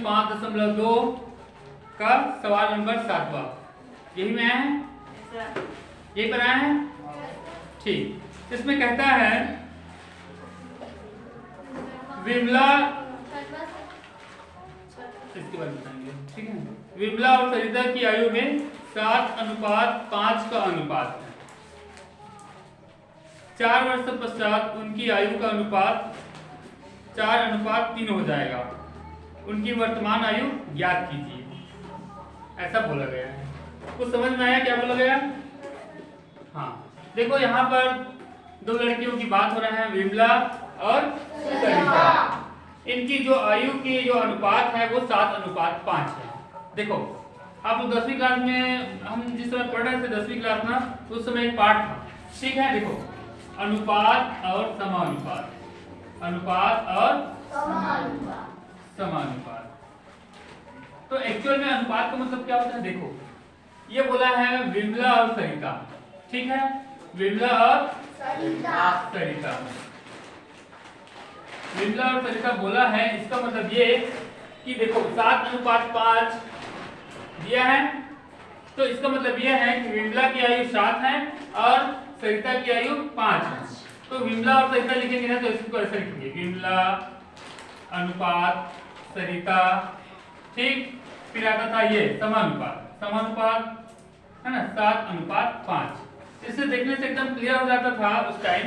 5.2 का सवाल नंबर 7वां यही में आया है, यही पर आया है। ठीक, इसमें कहता है विमला, इसके बाद बताएंगे, ठीक है। विमला और सरिता की आयु में 7:5 का अनुपात है। 4 वर्ष पश्चात उनकी आयु का अनुपात 4:3 हो जाएगा। उनकी वर्तमान आयु ज्ञात कीजिए, ऐसा बोला गया है। कुछ समझ में आया क्या बोला गया? हाँ, देखो यहाँ पर दो लड़कियों की बात हो रहा है, विमला और सरिता। इनकी जो आयु की जो अनुपात है वो 7:5 है। देखो आप लोग 10वीं क्लास में, हम जिस समय पढ़ रहे थे 10वीं क्लास में, उस समय एक पाठ था, ठीक है। देखो अनुपात और समानुपात, अनुपात और समानुपात। तो एक्चुअल में अनुपात का मतलब क्या होता है? देखो ये बोला है विमला और सरिता, ठीक है, विमला और सरिता, विमला और सरिता बोला है। इसका मतलब ये कि देखो 7:5 दिया है, तो इसका मतलब ये है कि विमला की आयु 7 है और सरिता की आयु 5 है। तो विमला और सरिता लिखेंगे ना, तो इसको ऐसे लिखेंगे, विमला अनुपात सरिता, ठीक। फिर आता था ये समानुपात, समानुपात है ना, 7:5। इससे देखने से एकदम क्लियर हो जाता था उस टाइम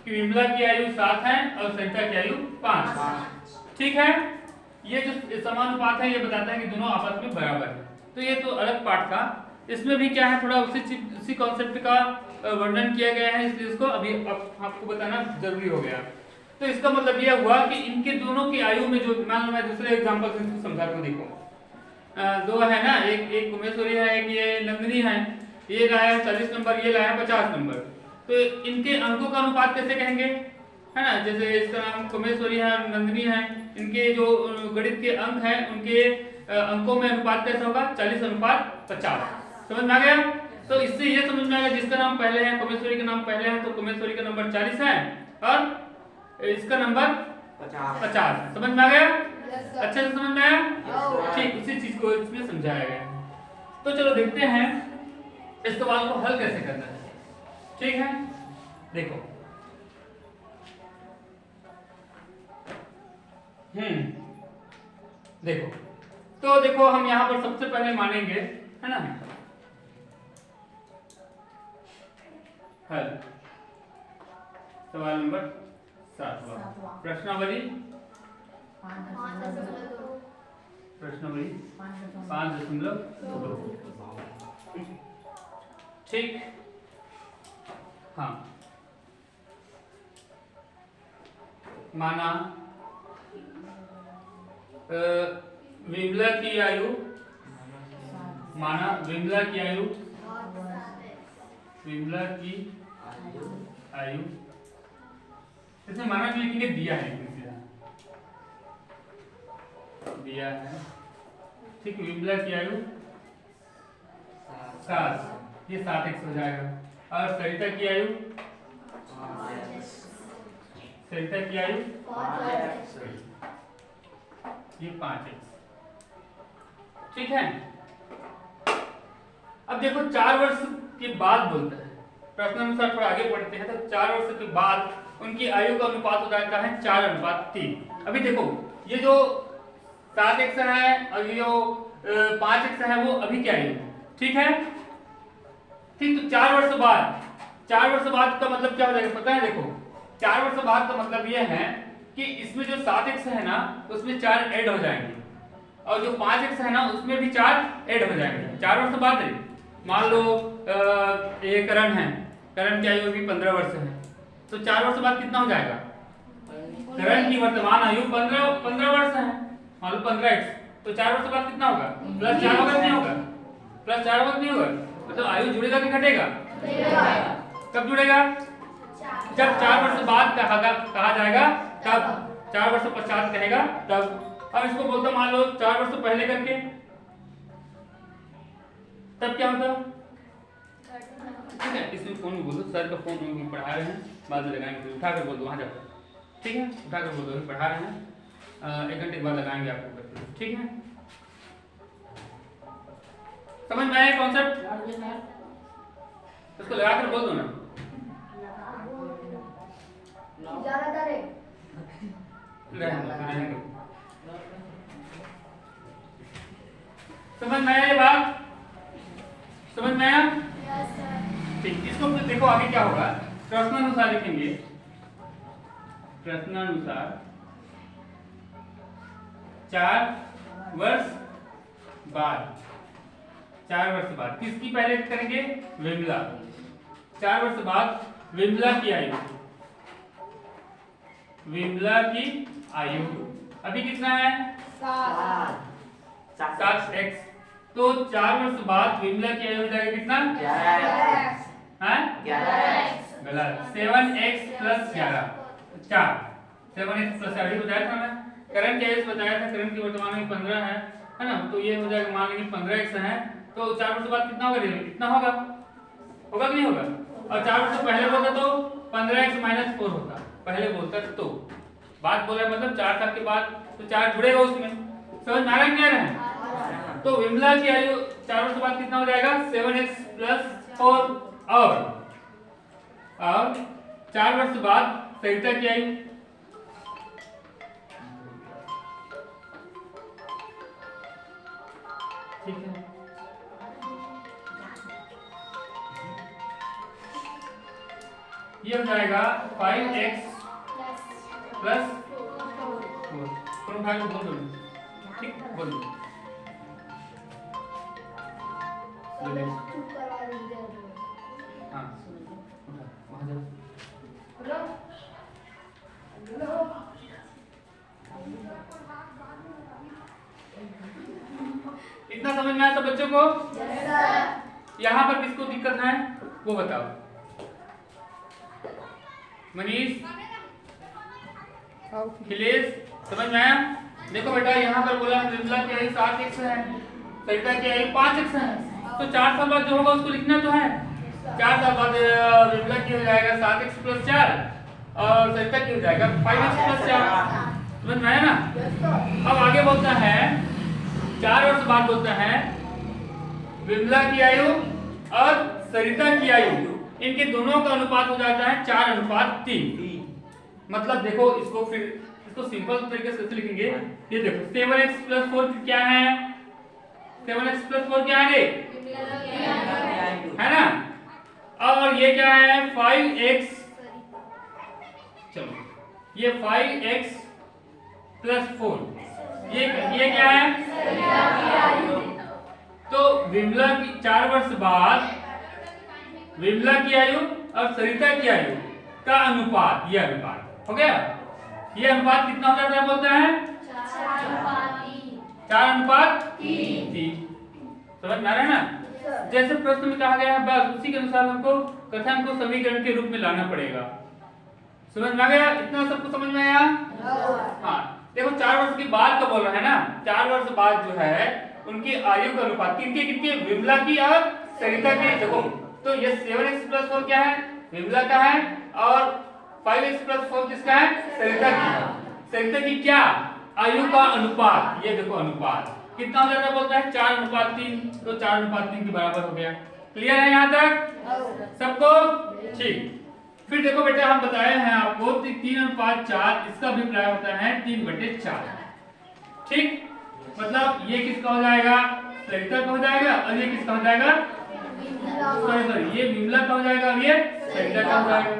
कि विमला की आयु 7 है और सरिता की आयु 5, ठीक है। ये जो समानुपात है ये बताता है कि दोनों आपस में बराबर है। तो ये तो अलग पार्ट था, इसमें भी क्या है, थोड़ा उसी कॉन्सेप्ट का वर्णन किया गया है, इसलिए इसको अभी आपको बताना जरूरी हो गया। तो इसका मतलब यह हुआ कि इनके दोनों की आयु में जो, मान लो मैं दूसरे एग्जांपल से समझा दूं, देखो दो है ना, एक उमेश्वरी है, एक ये नंदिनी है, ये लाया 40 नंबर, ये लाया 50 नंबर। तो इनके अंकों का अनुपात कैसे कहेंगे, है ना, जैसे इसका नाम कुमेश्वरी है, नंदिनी है, इनके जो गणित के अंक हैं उनके अंकों में अनुपात कैसा होगा, 40:50। समझ में आ गया? तो इससे ये समझ में आ गया, जिसका नाम पहले है, कुमेश्वरी का नाम पहले है, तो कुमेश्वरी का नंबर 40 है और इसका नंबर 50 है। समझ में आ गया? अच्छे से समझ में आया? ठीक, उसी चीज को इसमें समझाया गया। तो चलो देखते हैं इस सवाल को हल कैसे करना है, ठीक है। देखो देखो, तो देखो हम यहां पर सबसे पहले मानेंगे, है ना, हल सवाल नंबर 7वां, प्रश्नावली 5.2, ठीक। हाँ, माना विमला की आयु, माना विमला की आयु, विमला की आयु, इसमें माना भी लिखेंगे, दिया है, दिया है, ठीक। विमला की आयु 7, ये 7x हो जाएगा। और सरिता की आयु, सरिता की आयु ये 5x, ठीक है। अब देखो 4 वर्ष के बाद बोलता है, प्रश्नानुसार थोड़ा आगे पढ़ते हैं, तो 4 वर्ष के बाद उनकी आयु का अनुपात हो जाता है 4:3। अभी देखो ये जो 7x है और ये जो 5x है वो अभी क्या है, ठीक है, ठीक। तो 4 वर्ष बाद, 4 वर्ष बाद का मतलब क्या हो जाएगा पता है? देखो 4 वर्ष बाद का मतलब ये है कि इसमें जो 7x है ना उसमें 4 ऐड हो जाएंगे और जो 5x है ना उसमें भी 4 ऐड हो जाएंगे 4 वर्ष बाद। मान लो ये करण है, करण की आयु अभी 15 वर्ष है, तो 4 वर्ष बाद कितना हो जाएगा? करण की वर्तमान आयु 15 वर्ष है, मान लो 15x, तो 4 वर्ष बाद कितना होगा? +4 होगा, नहीं होगा? +4 होगा, नहीं होगा? मतलब आयु जुड़ेगा कि घटेगा? कब जुड़ेगा? जब 4 वर्ष बाद कहा जाएगा तब, 4 वर्ष पश्चात कहेगा तब। अब इसको बोलता मान लो 4 वर्ष पहले करके, तब क्या होता? ठीक है, इसमें फोन में बोलो, सर का फोन में पढ़ा रहे हैं, बाद में लगाएंगे, उठाकर बोल दो वहां जाकर, ठीक है, उठाकर बोल दो, पढ़ा रहे हैं। 1 घंटे के बाद लगाएंगे आपको, ठीक है? समझ में आया कॉन्सेप्ट? इसको लगा कर बोल दो ना। समझ में आया ये बात? समझ में आया? ठीक, इसको फिर देखो आगे क्या होगा। प्रश्नानुसार लिखेंगे, प्रश्नानुसार 4 वर्ष बाद, 4 वर्ष बाद किसकी पहले करेंगे? विमला। 4 वर्ष बाद विमला की आयु, विमला की आयु अभी कितना है? 7x। तो 4 वर्ष बाद विमला की आयु हो जाएगा कितना? 11x। हाँ? 11x। गलत। 7x plus 11, 4। 7x प्लस 4 बताया था ना। करंट की आयु बताया था, करंट की वर्तमान में 15 है ना? तो ये हो जाएगा, मान लेंगे 15x है, तो 4 वर्ष बाद कितना होगा? कितना होगा? होगा कि नहीं होगा? और 4 वर्ष पहले बोलता तो 15x - 4 होता, पहले बोलता तो बात बोला मतलब 4 साल के बाद तो 4 जुड़ेगा उसमें। समझ में आ रहा है? क्या है? तो विमला की आयु 4 वर्ष बाद कितना हो जाएगा? 7x plus 4। और 4 वर्ष बाद सरिता की आयु, ठीक है? ये हो जाएगा 5x प्लस 4। तुम भाई को बोल दो, ठीक? बोल दो। हाँ, वहाँ जाओ। इतना समझ में आया सब बच्चों को? यहाँ पर किसको दिक्कत है वो बताओ। मनीष, खिलेश, समझ में आया? देखो बेटा, यहाँ पर बोला विमला की आयु 7x है, सरिता की आयु 5x है, तो 4 साल बाद जो होगा उसको लिखना तो है। 4 साल बाद विमला की हो जाएगा 7x प्लस 4 और सरिता की हो जाएगा 5x प्लस 4। समझ में आया ना? अब आगे बोलता है 4 वर्ष बाद बोलता है विमला की आयु और सरिता की आयु, इनके दोनों का अनुपात हो जाता है 4:3। मतलब देखो इसको फिर इसको सिंपल तरीके से लिखेंगे। ये देखो 7x प्लस 4 क्या है? 7x प्लस 4 क्या है? है ना? और ये क्या है? 5x। चलो ये 5x प्लस 4 ये क्या है? तो विमला की 4 वर्ष बाद विमला की आयु और सरिता की आयु का अनुपात, ये अनुपात हो गया। ये अनुपात कितना हो जाता है बोलते हैं? 4:3। समझ में आ रहा है ना? जैसे प्रश्न में कहा गया है बस उसी के अनुसार हमको कथन को समीकरण के रूप में लाना पड़ेगा। समझ में आ गया? इतना सबको समझ में आया? हाँ, देखो 4 वर्ष के बाद का बोल रहा है ना, 4 वर्ष बाद जो है उनकी आयु का अनुपात किनके विमला की और सरिता की। देखो तो ये 7x प्लस 4 क्या है? विमला का है, और 5x प्लस 4 किसका है? सरिता की। सरिता की क्या? आयु का अनुपात। ये देखो अनुपात कितना हो जाता है बोलता है? 4:3। तो 4:3 के बराबर हो गया। क्लियर है यहाँ तक सबको? ठीक। फिर देखो बेटा, हम बताए हैं आपको 3:4, इसका अभिप्राय होता है 3/4। ठीक, मतलब ये किसका हो जाएगा? सरिता का हो जाएगा, और ये किसका हो जाएगा? सॉरी ये विमला का हो जाएगा और ये सरिता का हो जाएगा।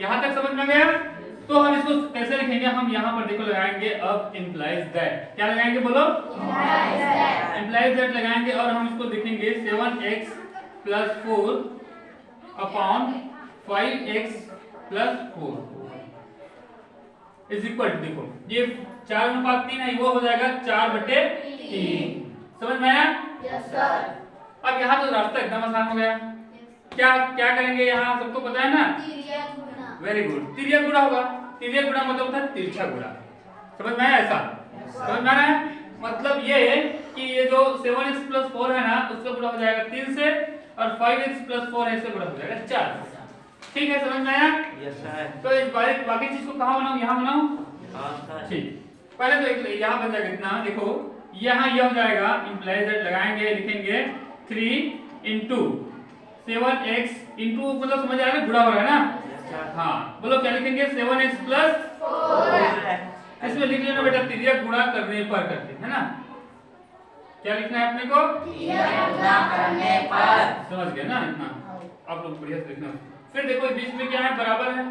यहाँ तक समझ में गया? तो हम इसको कैसे लिखेंगे? हम यहाँ पर देखो लगाएंगे अब implies that। क्या लगाएंगे बोलो? implies that लगाएंगे, और हम इसको लिखेंगे 7x plus 4 upon 5x plus 4 is equal to, देखो ये 4:3 है, वो हो जाएगा 4/3। समझ में आया? Yes sir. अब यहाँ तो रास्ता एकदम आसान हो गया। क्या क्या करेंगे? यहाँ सबको पता है ना? वेरी गुड, तिर्यक गुणा होगा। तिर्यक गुणा मतलब होता है तिरछा गुणा। समझ में आया? ऐसा समझ में आ रहा है? मतलब ये कि ये जो 7x प्लस 4 है ना, उसका गुणा हो जाएगा 3 से, और 5x प्लस 4 है, इसका गुणा हो जाएगा 4 से। ठीक है, समझ में आया? Yes sir. तो इस बाकी चीज को कहाँ बनाऊं? यहाँ बनाऊं? हाँ सर। ठीक। पहले तो यहाँ बन जाएगा इतना, देखो यहाँ ये हो जाएगा, इम्प्लाइज दैट लगाएंगे, लिखेंगे 3 इंटू 7x इंटू, मतलब समझ आ रहा है, गुणा हो रहा है ना। हाँ बोलो क्या लिखेंगे, 7x प्लस 4। इसमें लिख लेना बेटा तिर्यक गुणा करने पर करके, है ना। क्या लिखना है अपने को, गुणा करने पर। समझ गए ना इतना, आप लोग बढ़िया से लिखना। फिर देखो बीच में क्या है, बराबर है,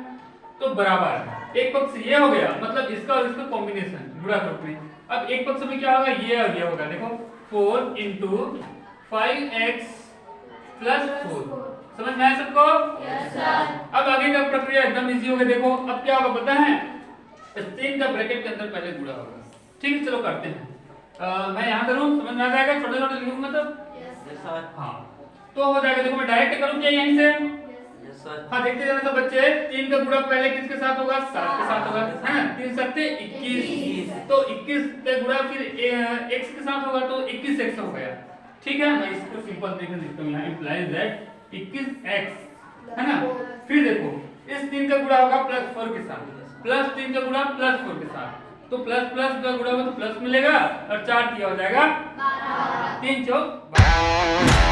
तो बराबर एक पक्ष ये हो गया, मतलब इसका और इसका कॉम्बिनेशन गुणा करते हैं। अब एक पक्ष में क्या होगा, ये और ये होगा, देखो 4 इंटू 5x प्लस 4। समझ में आया सबको? Yes sir. अब आगे का प्रक्रिया एकदम इजी हो गया। देखो अब क्या होगा पता है, 3 का ब्रैकेट के अंदर पहले गुणा होगा। ठीक है चलो करते हैं। मैं यहाँ करूँ, समझ में आ जाएगा, छोटे छोटे लिखूंगा तब। Yes sir. हाँ तो हो जाएगा। देखो मैं डायरेक्ट करूँ क्या यहीं से? Yes sir. हाँ देखते जाना सब बच्चे, 3 का गुणा पहले किसके साथ होगा, 7 के साथ होगा, है ना। 3 सत्ते 21, तो 21 का गुणा फिर x के साथ होगा, तो 21x हो गया। ठीक है, मैं इसको सिंपल देख देता हूँ, यहाँ इंप्लाइज दैट 21x, है ना। फिर देखो इस 3 का गुणा होगा प्लस 4 के साथ, प्लस 3 का गुणा प्लस 4 के साथ, तो प्लस प्लस का गुणा होगा तो प्लस मिलेगा, और 4 किया हो जाएगा 12, 3 चौक 12।